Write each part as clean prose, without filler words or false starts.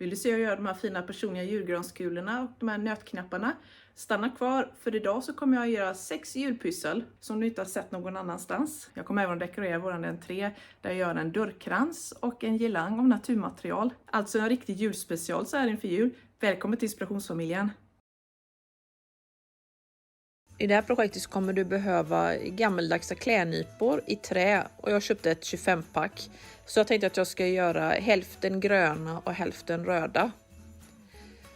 Vill du se hur jag gör de här fina personliga julgranskulorna och de här nötknapparna? Stanna kvar, för idag så kommer jag att göra 6 julpyssel som du inte har sett någon annanstans. Jag kommer även att dekorera våran entré där jag gör en dörrkrans och en girlang av naturmaterial. Alltså en riktig julspecial så här inför jul. Välkommen till Inspirationsfamiljen! I det här projektet kommer du behöva gammeldagsa klädnypor i trä och jag köpte ett 25-pack. Så jag tänkte att jag ska göra hälften gröna och hälften röda.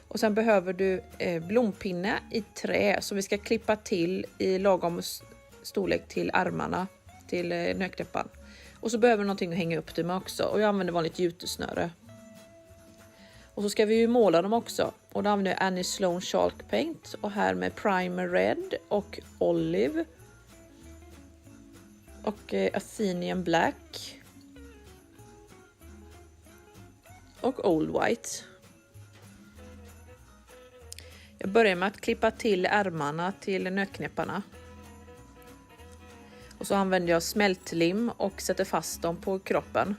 Och sen behöver du blompinne i trä som vi ska klippa till i lagom storlek till armarna till nötknäppan. Och så behöver du någonting att hänga upp det med också, och jag använder vanligt jutesnöre. Och så ska vi ju måla dem också, och då använder jag Annie Sloan Chalk Paint och här med Primer Red och Olive och Athenian Black och Old White. Jag börjar med att klippa till ärmarna till nötknäpparna. Och så använder jag smältlim och sätter fast dem på kroppen.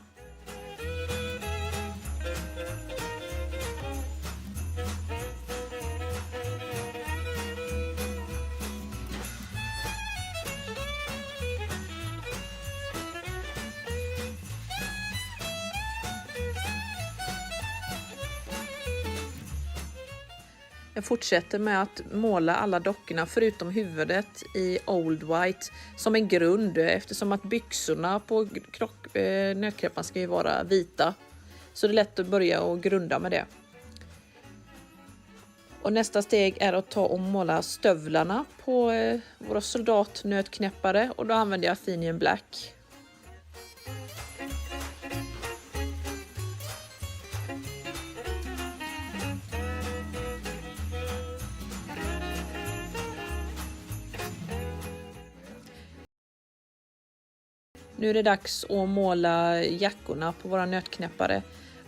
Jag fortsätter med att måla alla dockorna förutom huvudet i Old White som en grund, eftersom att byxorna på nötknäppan ska ju vara vita. Så det är lätt att börja och grunda med det. Och nästa steg är att ta och måla stövlarna på våra soldatnötknäppare, och då använder jag Athenian Black. Nu är det dags att måla jackorna på våra nötknäppare,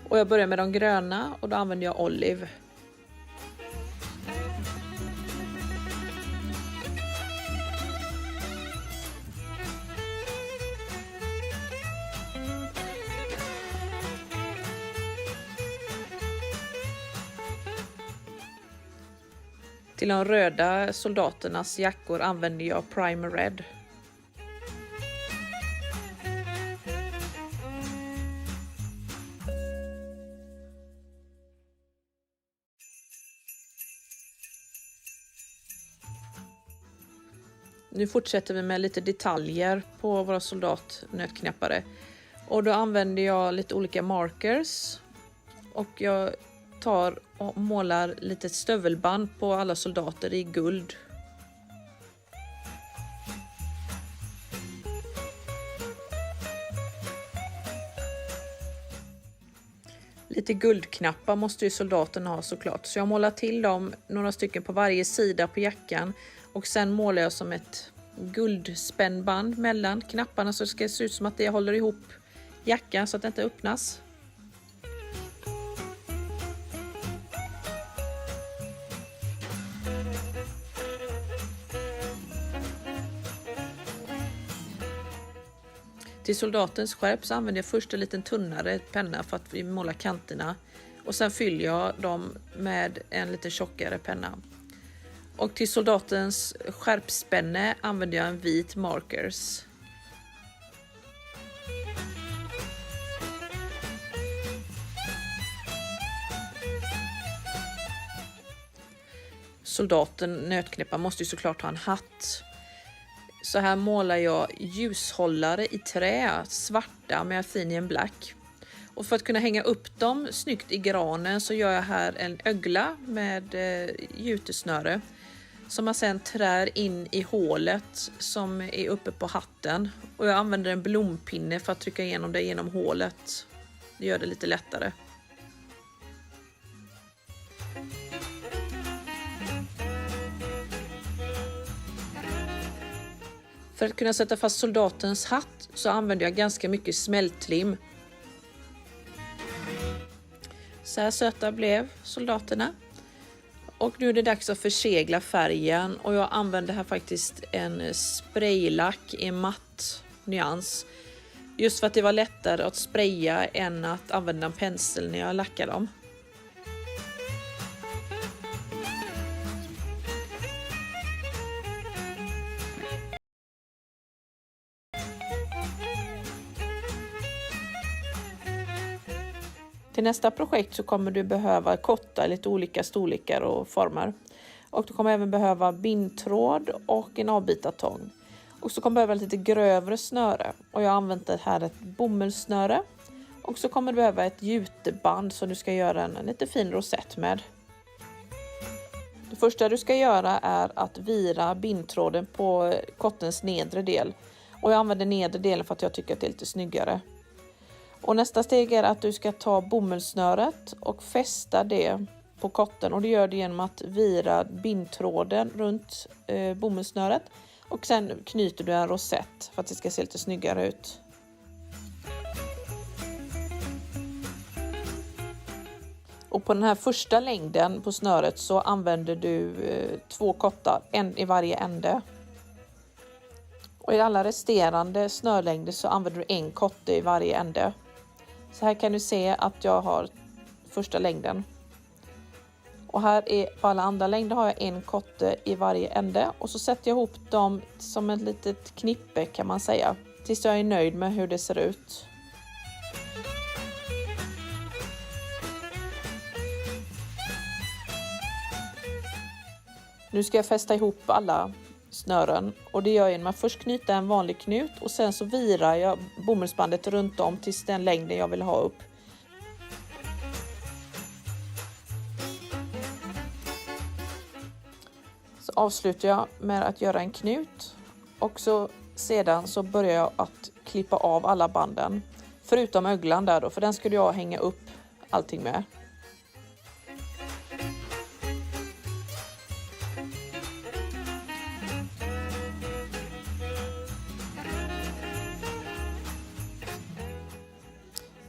och jag börjar med de gröna och då använder jag Olive. Till de röda soldaternas jackor använder jag Primer Red. Nu fortsätter vi med lite detaljer på våra soldatnötknäppare. Och då använder jag lite olika markers. Och jag tar och målar lite stövelband på alla soldater i guld. Lite guldknappar måste ju soldaterna ha såklart. Så jag målar till dem några stycken på varje sida på jackan. Och sen målar jag som ett guldspännband mellan knapparna, så det ska se ut som att det håller ihop jackan så att det inte öppnas. Till soldatens skärp så använder jag först en liten tunnare penna för att vi målar kanterna. Och sen fyller jag dem med en lite tjockare penna. Och till soldatens skärpspänne använder jag en vit markers. Soldaten, nötknäpparen, måste ju såklart ha en hatt. Så här målar jag ljushållare i trä, svarta med Athenian Black. Och för att kunna hänga upp dem snyggt i granen så gör jag här en ögla med jutesnöre. Som man sedan trär in i hålet som är uppe på hatten. Och jag använder en blompinne för att trycka igenom det genom hålet. Det gör det lite lättare. För att kunna sätta fast soldatens hatt så använder jag ganska mycket smältlim. Så här söta blev soldaterna. Och nu är det dags att försegla färgen, och jag använder här faktiskt en spraylack i matt nyans. Just för att det var lättare att spraya än att använda en pensel när jag lackar dem. Till nästa projekt så kommer du behöva kotta i lite olika storlekar och former. Och du kommer även behöva bindtråd och en avbitartång. Och så kommer du behöva lite grövre snöre. Och jag har använt det här ett bomullssnöre. Och så kommer du behöva ett juteband som du ska göra en lite fin rosett med. Det första du ska göra är att vira bindtråden på kottens nedre del. Och jag använder nedre delen för att jag tycker att det är lite snyggare. Och nästa steg är att du ska ta bomullssnöret och fästa det på kotten. Och det gör du genom att vira bindtråden runt bomullssnöret. Och sen knyter du en rosett för att det ska se lite snyggare ut. Och på den här första längden på snöret så använder du 2 kottar, en i varje ände. Och i alla resterande snörlängder så använder du 1 kotte i varje ände. Så här kan du se att jag har första längden. Och här är på alla andra längder har jag 1 kotte i varje ände. Och så sätter jag ihop dem som ett litet knippe kan man säga. Tills jag är nöjd med hur det ser ut. Nu ska jag fästa ihop alla snören och det gör jag genom att först knyta en vanlig knut och sen så virar jag bomullsbandet runt om tills den längden jag vill ha upp. Så avslutar jag med att göra en knut och så sedan så börjar jag att klippa av alla banden. Förutom öglan där då, för den skulle jag hänga upp allting med.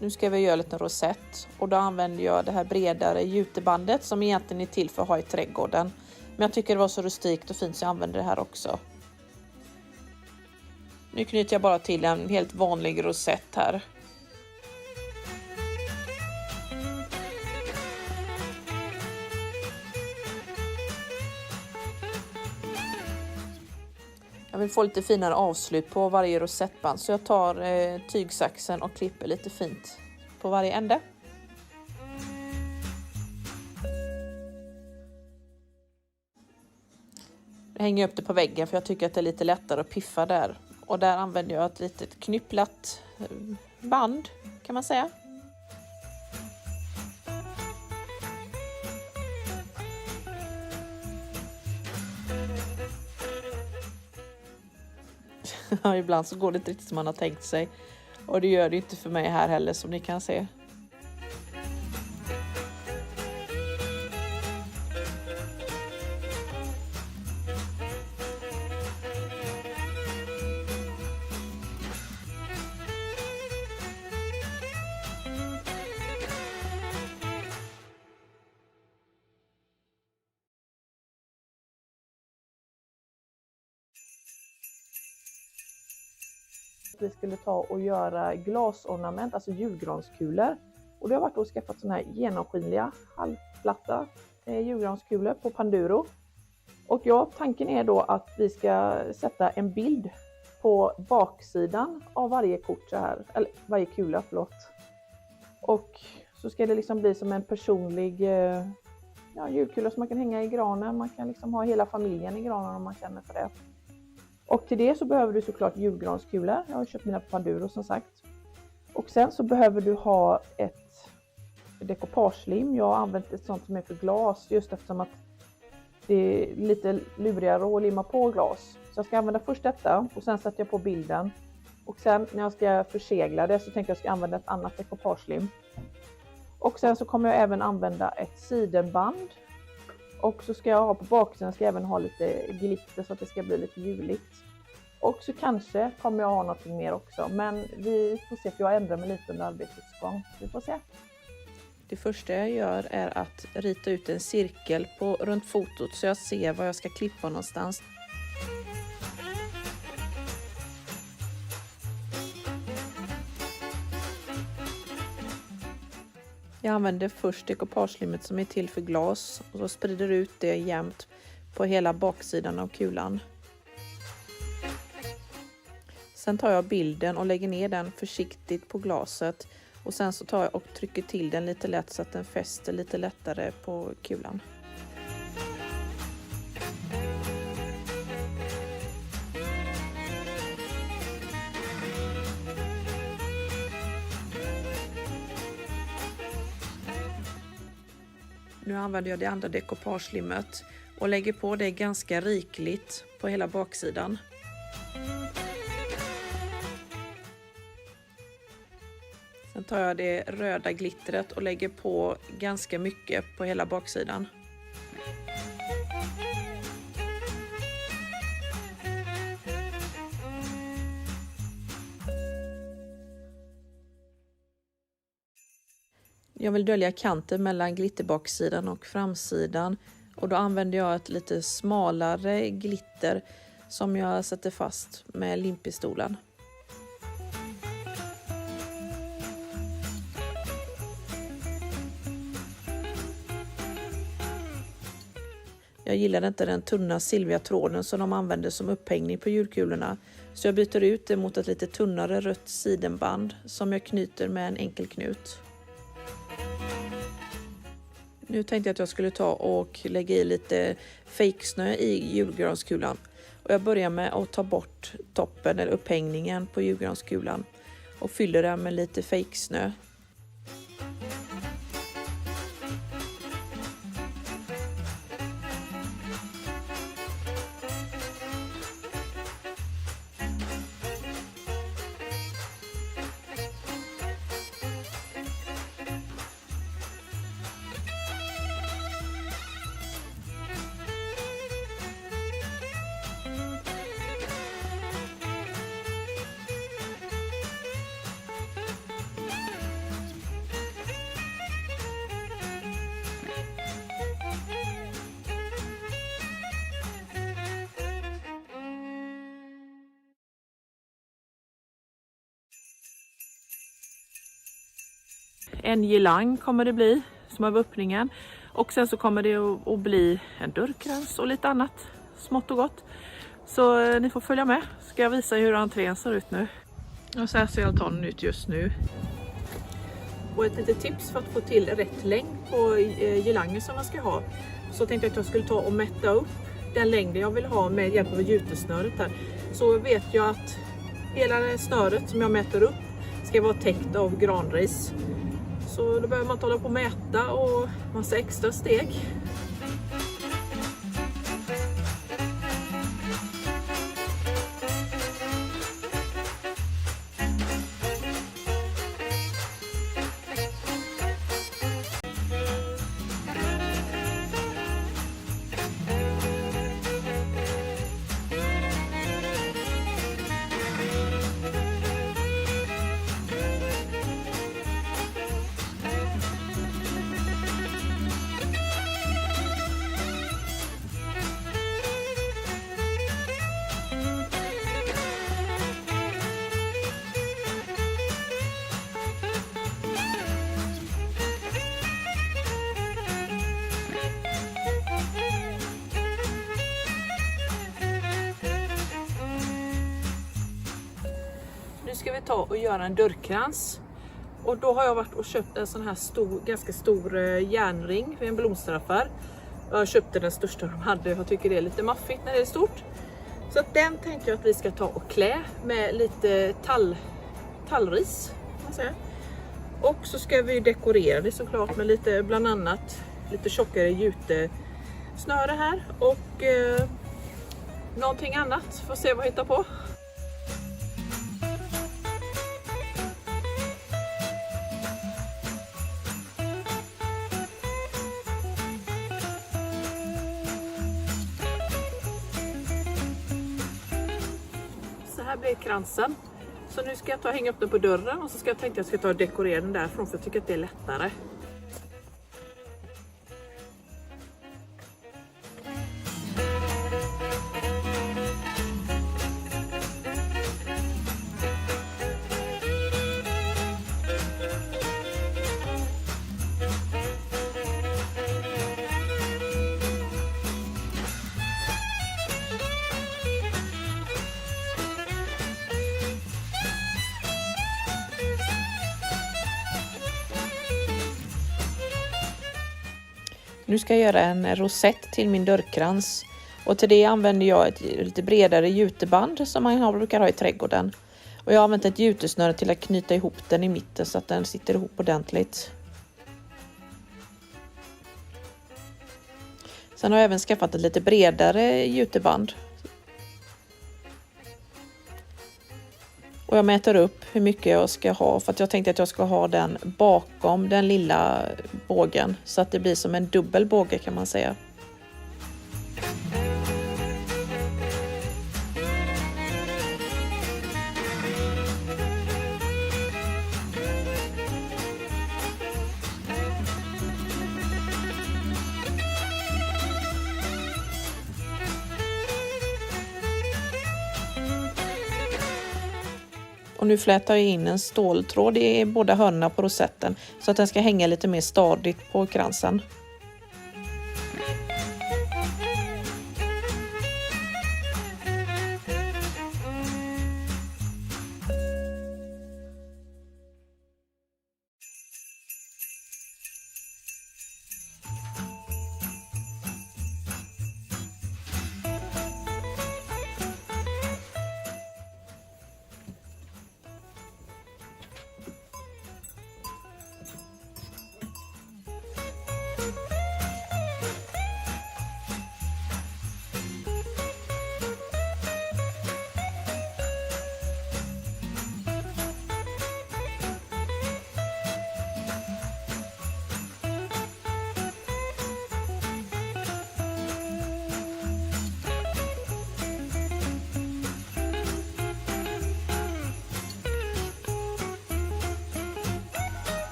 Nu ska vi göra en liten rosett och då använder jag det här bredare jutebandet som egentligen är till för att ha i trädgården. Men jag tycker det var så rustikt och fint så jag använder det här också. Nu knyter jag bara till en helt vanlig rosett här. Jag vill få lite finare avslut på varje rosettband så jag tar tygsaxen och klipper lite fint på varje ände. Jag hänger upp det på väggen för jag tycker att det är lite lättare att piffa där. Och där använder jag ett litet knypplat band kan man säga. Ja, ibland så går det inte riktigt som man har tänkt sig. Och det gör det inte för mig här heller som ni kan se. Vi skulle ta och göra glasornament, alltså julgranskulor. Och det har varit och skaffat sådana här genomskinliga halvplatta julgranskulor på Panduro. Och ja, tanken är då att vi ska sätta en bild på baksidan av varje kort så här, eller varje kula, förlåt. Och så ska det liksom bli som en personlig julkula som man kan hänga i granen. Man kan liksom ha hela familjen i granen om man känner för det. Och till det så behöver du såklart julgranskulor. Jag har köpt mina på Panduro som sagt. Och sen så behöver du ha ett dekopagelim. Jag har använt ett sånt som är för glas just eftersom att det är lite lurigare att limma på glas. Så jag ska använda först detta och sen sätter jag på bilden. Och sen när jag ska försegla det så tänker jag ska använda ett annat dekopagelim. Och sen så kommer jag även använda ett sidenband. Och så ska jag ha på baksidan ska jag även ha lite glitter så att det ska bli lite juligt. Och så kanske kommer jag ha något mer också. Men vi får se för jag ändrar mig lite under arbetets gång. Vi får se. Det första jag gör är att rita ut en cirkel runt fotot så jag ser var jag ska klippa någonstans. Jag använder först dekopagelimmet som är till för glas och så sprider ut det jämnt på hela baksidan av kulan. Sen tar jag bilden och lägger ner den försiktigt på glaset Och sen så tar jag och trycker till den lite lätt så att den fäster lite lättare på kulan. Nu använder jag det andra dekoupagelimmet och lägger på det ganska rikligt på hela baksidan. Sen tar jag det röda glittret och lägger på ganska mycket på hela baksidan. Jag vill dölja kanten mellan glitterbaksidan och framsidan och då använder jag ett lite smalare glitter som jag sätter fast med limpistolen. Jag gillade inte den tunna silviga tråden som de använder som upphängning på julkulorna, så jag byter ut det mot ett lite tunnare rött sidenband som jag knyter med en enkel knut. Nu tänkte jag att jag skulle ta och lägga i lite fejksnö i julgranskulan. Och jag börjar med att ta bort toppen eller upphängningen på julgranskulan och fyller den med lite fejksnö. En girlang kommer det bli som av öppningen. Och sen så kommer det att bli en dörrkrans och lite annat smått och gott. Så ni får följa med. Ska jag visa hur entrén ser ut nu. Och så här ser altanen ut just nu. Och ett litet tips för att få till rätt längd på girlangen som man ska ha. Så tänkte jag att jag skulle ta och mätta upp den längd jag vill ha med hjälp av jutesnöret här. Så vet jag att hela snöret som jag mäter upp ska vara täckt av granris. Så då behöver man hålla på och mäta och massa extra steg. Nu ska vi ta och göra en dörrkrans. Och då har jag varit och köpt en sån här ganska stor järnring vid en blomsteraffär. Jag köpte den största de hade. Jag tycker det är lite maffigt när det är stort. Så att den tänkte jag att vi ska ta och klä med lite tallris. Kan man säga. Och så ska vi dekorera det såklart med lite, bland annat lite tjockare jutesnöre här. Och någonting annat. Får se vad jag hittar på. Här blir kransen. Så nu ska jag ta och hänga upp den på dörren och så ska jag ska ta och dekorera den därifrån för jag tycker att det är lättare. Nu ska jag göra en rosett till min dörrkrans. Och till det använder jag ett lite bredare juteband som man brukar ha i trädgården. Och jag har använt ett jutesnöre till att knyta ihop den i mitten så att den sitter ihop ordentligt. Sen har jag även skaffat ett lite bredare juteband. Och jag mäter upp hur mycket jag ska ha för att jag tänkte att jag ska ha den bakom den lilla bågen. Så att det blir som en dubbel båge kan man säga. Och nu flätar jag in en ståltråd i båda hörnorna på rosetten så att den ska hänga lite mer stadigt på kransen.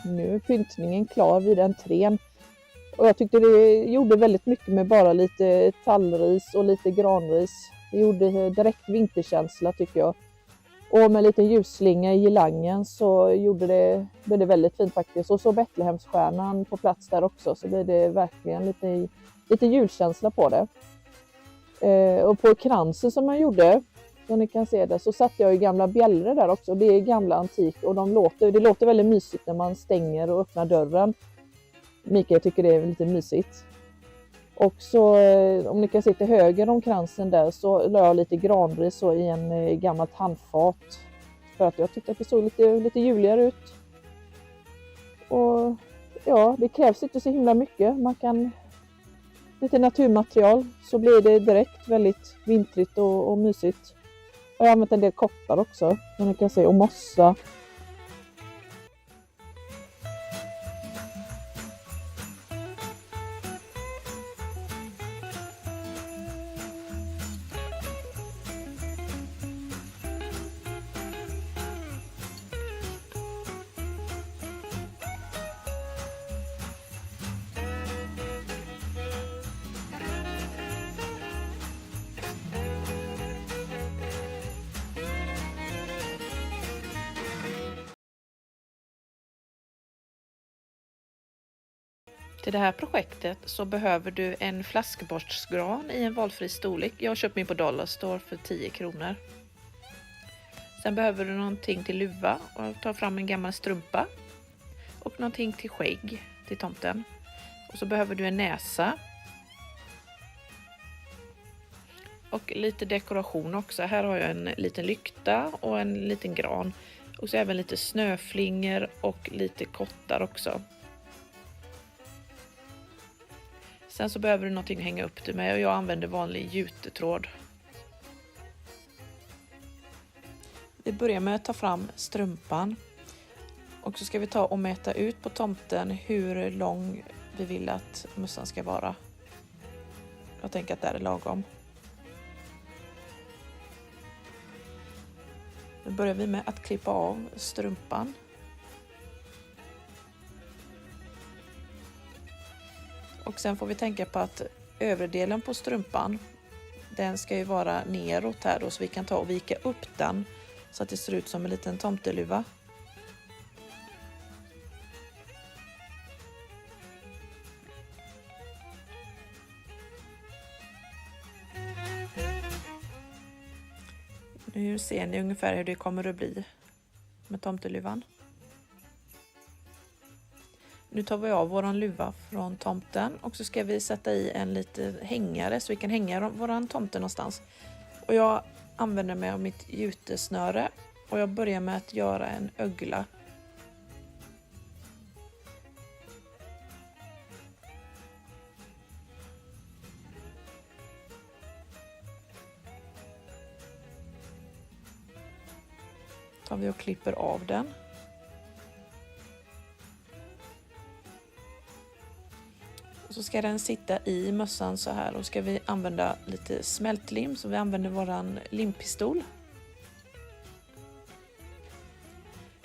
Nu är pyntningen klar vid entrén. Och jag tyckte det gjorde väldigt mycket med bara lite tallris och lite granris. Det gjorde direkt vinterkänsla tycker jag. Och med lite ljusslinga i girlangen så blev det väldigt fint faktiskt. Och så Betlehemsstjärnan på plats där också så blir det verkligen lite julkänsla på det. Och på kransen som man gjorde, som ni kan se där, så satte jag ju gamla bjällror där också. Det är gamla antik och det låter väldigt mysigt när man stänger och öppnar dörren. Mikael tycker det är lite mysigt. Och så om ni kan se till höger om kransen där så la jag lite granris så i en gammalt handfat. För att jag tyckte att det såg lite juligare ut. Och ja, det krävs inte så himla mycket. Man kan lite naturmaterial så blir det direkt väldigt vintrigt och mysigt. Och jag har använt en del koppar också, som ni kan se, och mossa. Till det här projektet så behöver du en flaskborstsgran i en valfri storlek. Jag har köpt min på Dollarstore för 10 kronor. Sen behöver du någonting till luva och ta fram en gammal strumpa. Och någonting till skägg till tomten. Och så behöver du en näsa. Och lite dekoration också. Här har jag en liten lykta och en liten gran. Och så även lite snöflingor och lite kottar också. Sen så behöver du någonting att hänga upp det med och jag använder vanlig jutetråd. Vi börjar med att ta fram strumpan. Och så ska vi ta och mäta ut på tomten hur lång vi vill att mössan ska vara. Jag tänker att det är lagom. Nu börjar vi med att klippa av strumpan. Och sen får vi tänka på att överdelen på strumpan, den ska ju vara neråt här då, så vi kan ta och vika upp den så att det ser ut som en liten tomteluva. Nu ser ni ungefär hur det kommer att bli med tomteluvan. Nu tar vi av våran luva från tomten och så ska vi sätta i en liten hängare så vi kan hänga våran tomte någonstans. Och jag använder mig av mitt jutesnöre och jag börjar med att göra en ögla. Tar vi och klipper av den. Så ska den sitta i mössan så här och ska vi använda lite smältlim, så vi använder våran limpistol.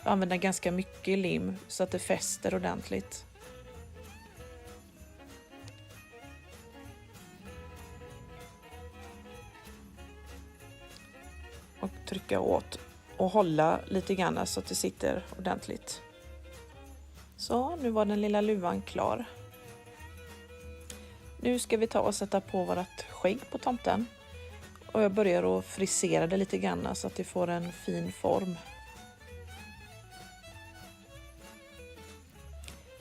Jag använder ganska mycket lim så att det fäster ordentligt. Och trycka åt och hålla lite grann så att det sitter ordentligt. Så, nu var den lilla luvan klar. Nu ska vi ta och sätta på vårt skägg på tomten. Och jag börjar att frisera det lite grann så att det får en fin form.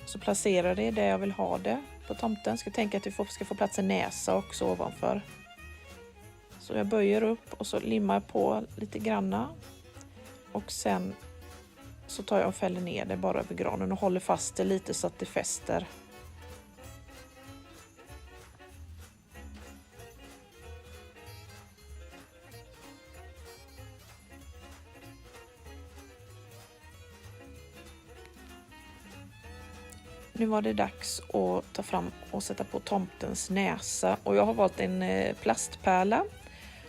Så placerar det där jag vill ha det på tomten. Ska tänka att vi ska få plats en näsa också ovanför. Så jag böjer upp och så limmar jag på lite granna. Och sen så tar jag och fäller ner det bara över granen och håller fast det lite så att det fäster. Nu var det dags att ta fram och sätta på tomtens näsa och jag har valt en plastpärla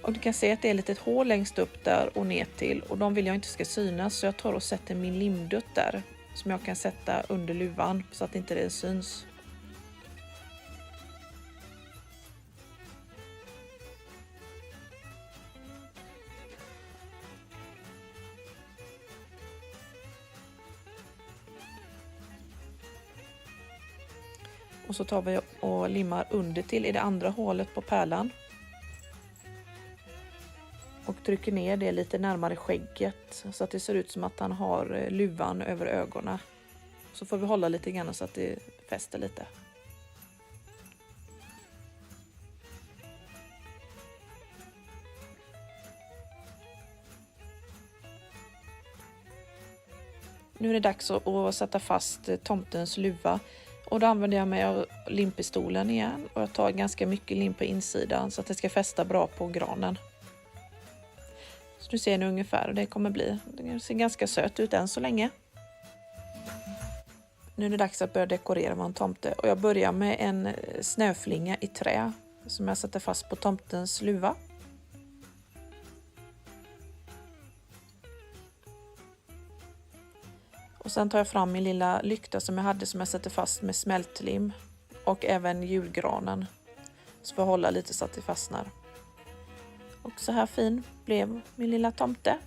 och du kan se att det är ett litet hål längst upp där och ner till och de vill jag inte ska synas, så jag tar och sätter min limdutt där som jag kan sätta under luvan så att inte det syns. Och så tar vi och limmar under till i det andra hålet på pärlan. Och trycker ner det lite närmare skägget så att det ser ut som att han har luvan över ögonen. Så får vi hålla lite grann så att det fäster lite. Nu är det dags att sätta fast tomtens luva. Och då använder jag mig av limpistolen igen och jag tar ganska mycket lim på insidan så att det ska fästa bra på granen. Så nu ser ni ungefär hur det kommer bli. Det ser ganska sött ut än så länge. Nu är det dags att börja dekorera vår tomte och jag börjar med en snöflinga i trä som jag sätter fast på tomtens luva. Och sen tar jag fram min lilla lykta som jag hade som jag sätter fast med smältlim och även julgranen. Så får jag hålla lite så att det fastnar. Och så här fin blev min lilla tomte.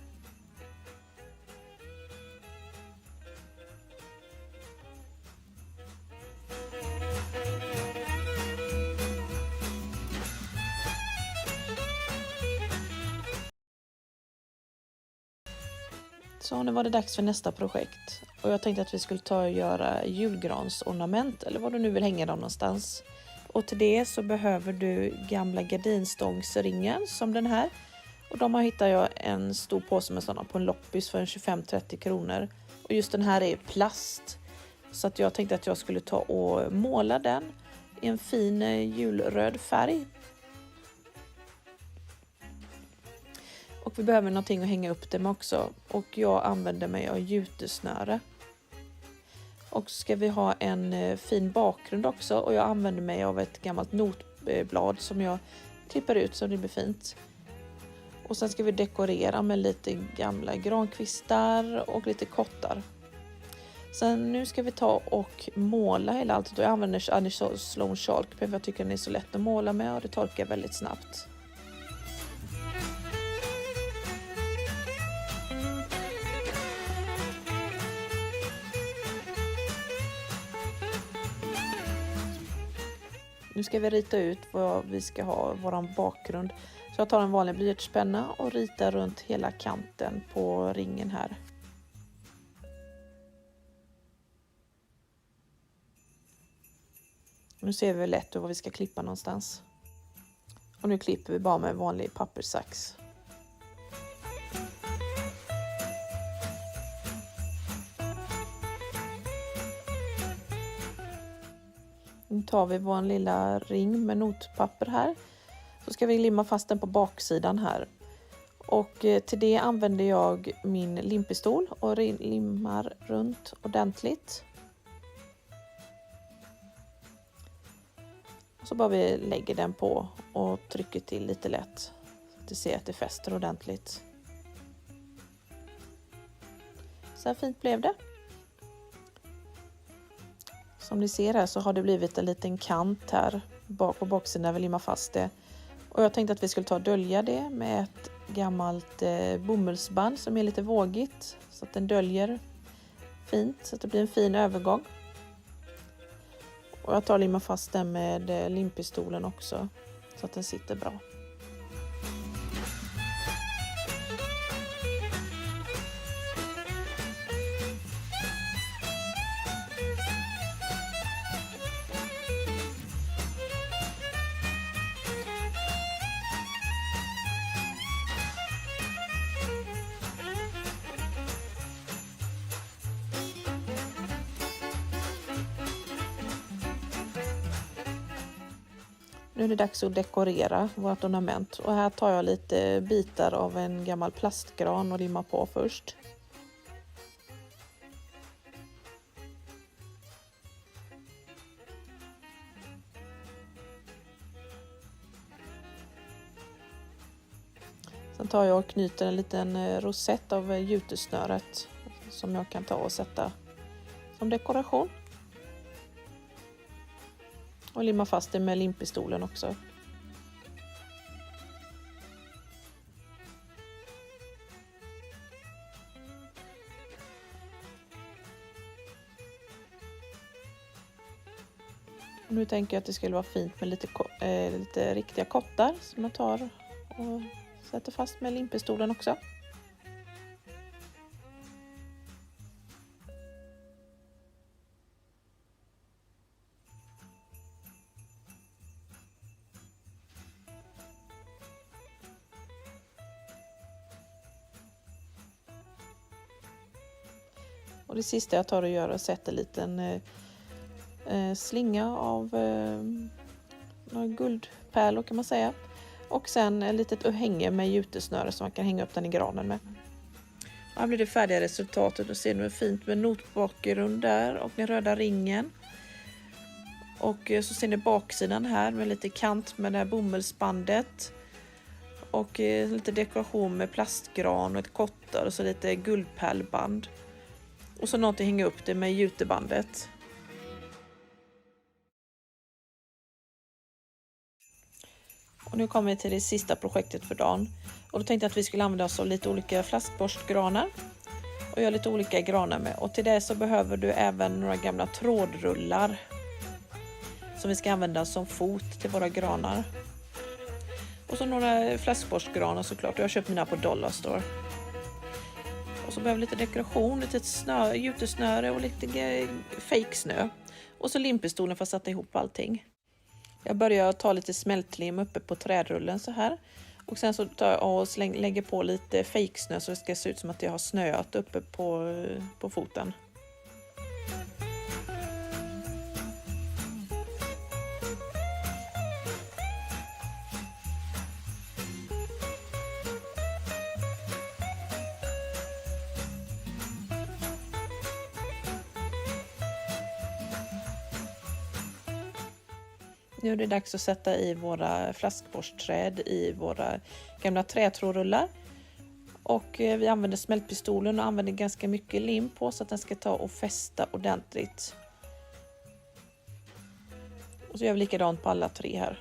Så nu var det dags för nästa projekt. Och jag tänkte att vi skulle ta och göra julgransornament eller vad du nu vill hänga dem någonstans. Och till det så behöver du gamla gardinstångsringen som den här. Och de hittar jag en stor påse med sådana på en loppis för 25-30 kronor. Och just den här är plast. Så att jag tänkte att jag skulle ta och måla den i en fin julröd färg. Och vi behöver någonting att hänga upp det med också. Och jag använder mig av jutesnöre. Och så ska vi ha en fin bakgrund också. Och jag använder mig av ett gammalt notblad som jag klipper ut så det blir fint. Och sen ska vi dekorera med lite gamla grankvistar och lite kottar. Sen nu ska vi ta och måla hela allt. Jag använder Arnish Sloan Chalk för jag tycker den är så lätt att måla med och det torkar väldigt snabbt. Nu ska vi rita ut vad vi ska ha våran bakgrund. Så jag tar en vanlig blyertspenna och ritar runt hela kanten på ringen här. Nu ser vi lätt var vi ska klippa någonstans. Och nu klipper vi bara med vanlig papperssax. Nu tar vi vår lilla ring med notpapper här. Så ska vi limma fast den på baksidan här. Och till det använder jag min limpistol och limmar runt ordentligt. Så bara vi lägger den på och trycker till lite lätt. Så att du ser att det fäster ordentligt. Så här fint blev det. Som ni ser här så har det blivit en liten kant här på baksidan när vi limmar fast det. Och jag tänkte att vi skulle ta och dölja det med ett gammalt bomullsband som är lite vågigt. Så att den döljer fint så att det blir en fin övergång. Och jag tar och limmar fast den med limpistolen också så att den sitter bra. Nu är det dags att dekorera vårt ornament och här tar jag lite bitar av en gammal plastgran och limmar på först. Sen tar jag och knyter en liten rosett av jutesnöret som jag kan ta och sätta som dekoration. Och limma fast det med limpistolen också. Och nu tänker jag att det skulle vara fint med lite riktiga kottar som jag tar och sätter fast med limpistolen också. Och det sista jag tar och gör är att sätta en liten slinga av några guldpärlor kan man säga. Och sen ett litet hänge med jutesnöre som man kan hänga upp den i granen med. Här blir det färdiga resultatet och ser nu fint med notbakgrund där och den röda ringen. Och så ser ni baksidan här med lite kant med det här bomullsbandet. Och lite dekoration med plastgran och ett kottar och så lite guldpärlband. Och så något att hänga upp det med jutebandet. Och nu kommer vi till det sista projektet för dagen. Och då tänkte jag att vi skulle använda oss av lite olika flaskborstgranar. Och göra lite olika granar med. Och till det så behöver du även några gamla trådrullar. Som vi ska använda som fot till våra granar. Och så några flaskborstgranar såklart. Jag har köpt mina på Dollar Store. Och så behöver vi lite dekoration, lite jutesnöre och lite fake snö. Och så limpistolen för att sätta ihop allting. Jag börjar ta lite smältlim uppe på trädrullen så här. Och sen så tar jag och lägger på lite fake snö så det ska se ut som att jag har snöat uppe på foten. Nu är det dags att sätta i våra flaskborstträd i våra gamla trätrådrullar. Och vi använder smältpistolen och använder ganska mycket lim på så att den ska ta och fästa ordentligt. Och så gör vi likadant på alla 3 här.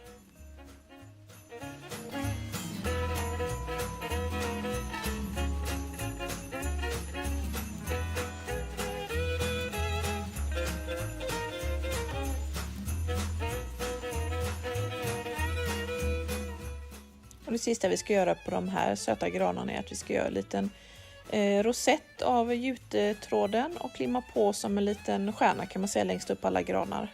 Och det sista vi ska göra på de här söta granarna är att vi ska göra en liten rosett av jutetråden och limma på som en liten stjärna kan man säga längst upp alla granar.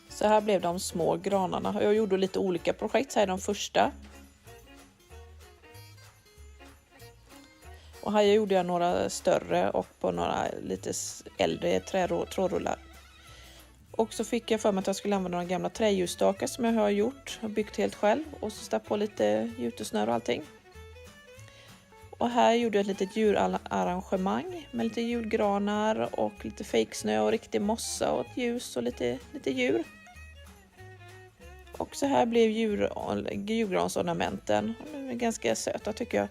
Så här blev de små granarna. Jag gjorde lite olika projekt, så här är de första. Och här gjorde jag några större och på några lite äldre trådrullar. Och så fick jag för mig att jag skulle använda några gamla träljusstakar som jag har gjort och byggt helt själv. Och så stapp på lite jutesnör och allting. Och här gjorde jag ett litet djurarrangemang med lite julgranar och lite fejksnö och riktig mossa och ett ljus och lite djur. Och så här blev julgransornamenten. De är ganska söta tycker jag.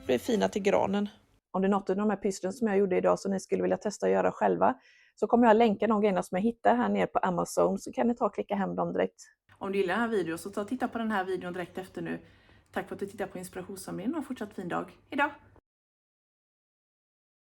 De blev fina till granen. Om det är något av de här pysseln som jag gjorde idag som ni skulle vilja testa att göra själva, så kommer jag länka de grejerna som jag hittar här nere på Amazon, så kan ni ta och klicka hem dem direkt. Om du gillar den här videon så ta och titta på den här videon direkt efter nu. Tack för att du tittar på Inspirationssamlingen och fortsatt fin dag. Hejdå!